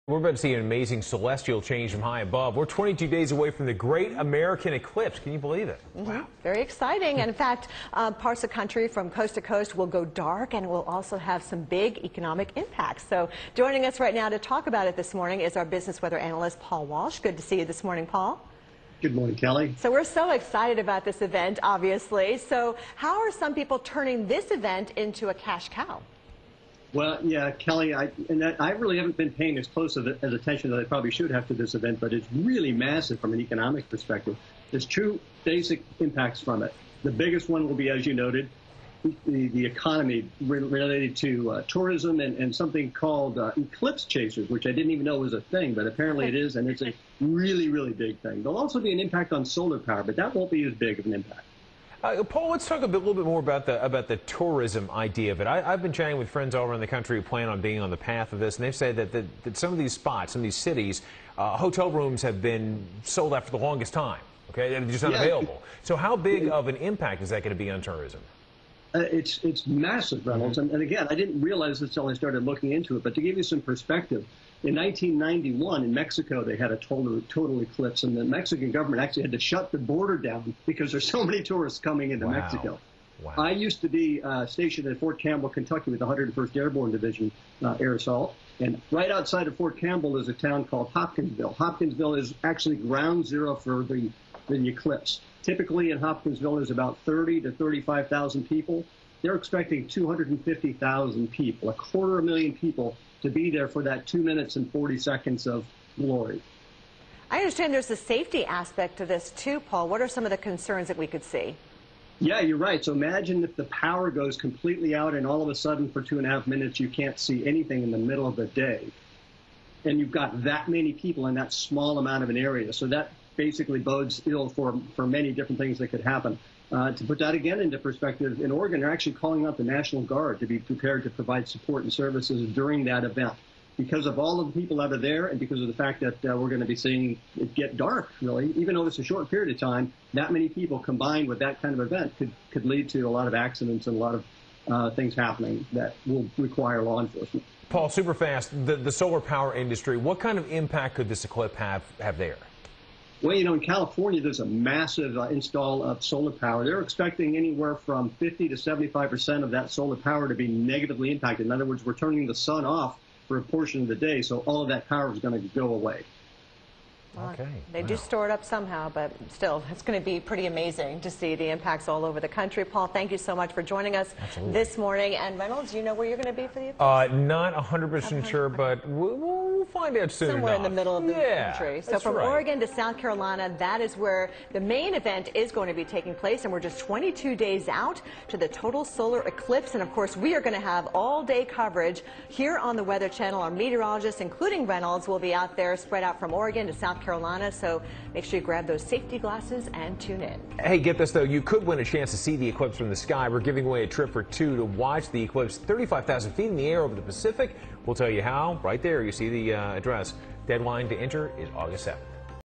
We're about to see an amazing celestial change from high above. We're 22 days away from the Great American Eclipse. Can you believe it? Wow. Very exciting. And in fact, parts of the country from coast to coast will go dark and will also have some big economic impacts. So joining us right now to talk about it this morning is our business weather analyst, Paul Walsh. Good to see you this morning, Paul. Good morning, Kelly. So we're so excited about this event, obviously. So how are some people turning this event into a cash cow? Well, yeah, Kelly, I really haven't been paying as close as attention as I probably should have to this event, but it's really massive from an economic perspective. There's two basic impacts from it. The biggest one will be, as you noted, the economy related to tourism and something called eclipse chasers, which I didn't even know was a thing, but apparently it is, and it's a really, really big thing. There'll also be an impact on solar power, but that won't be as big of an impact. Paul, let's talk a little bit more about the tourism idea of it. I've been chatting with friends all around the country who plan on being on the path of this, and they've said that some of these spots, some of these cities, hotel rooms have been sold out for the longest time. Okay, they're just not available. So how big of an impact is that going to be on tourism? It's massive, Reynolds. And again, I didn't realize this until I started looking into it. But to give you some perspective, in 1991 in Mexico, they had a total eclipse, and the Mexican government actually had to shut the border down because there's so many tourists coming into Mexico. Wow. I used to be stationed at Fort Campbell, Kentucky, with the 101st Airborne Division Air Assault. And right outside of Fort Campbell is a town called Hopkinsville. Hopkinsville is actually ground zero for the eclipse. Typically in Hopkinsville, there's about 30 to 35,000 people. They're expecting 250,000 people, 250,000 people, to be there for that 2 minutes and 40 seconds of glory. I understand there's a safety aspect to this too, Paul. What are some of the concerns that we could see? Yeah, you're right. So imagine if the power goes completely out and all of a sudden for 2.5 minutes you can't see anything in the middle of the day. And you've got that many people in that small amount of an area. So that basically bodes ill for many different things that could happen. To put that again into perspective, in Oregon, they're actually calling out the National Guard to be prepared to provide support and services during that event. Because of all of the people that are there and because of the fact that we're going to be seeing it get dark, really, even though it's a short period of time, that many people combined with that kind of event could lead to a lot of accidents and a lot of things happening that will require law enforcement. Paul, super fast, the solar power industry, what kind of impact could this eclipse have there? Well, you know, in California, there's a massive install of solar power. They're expecting anywhere from 50 to 75% of that solar power to be negatively impacted. In other words, we're turning the sun off for a portion of the day, so all of that power is going to go away. Okay. They do store it up somehow, but still, it's going to be pretty amazing to see the impacts all over the country. Paul, thank you so much for joining us this morning. And Reynolds, you know where you're going to be for the event? Not 100% sure, but we'll find out soon Somewhere in the middle of the country. So from Oregon to South Carolina, that is where the main event is going to be taking place. And we're just 22 days out to the total solar eclipse. And of course, we are going to have all-day coverage here on the Weather Channel. Our meteorologists, including Reynolds, will be out there spread out from Oregon to South Carolina, so make sure you grab those safety glasses and tune in. Hey, get this though, you could win a chance to see the eclipse from the sky. We're giving away a trip for two to watch the eclipse 35,000 feet in the air over the Pacific. We'll tell you how right there. You see the address. Deadline to enter is August 7th.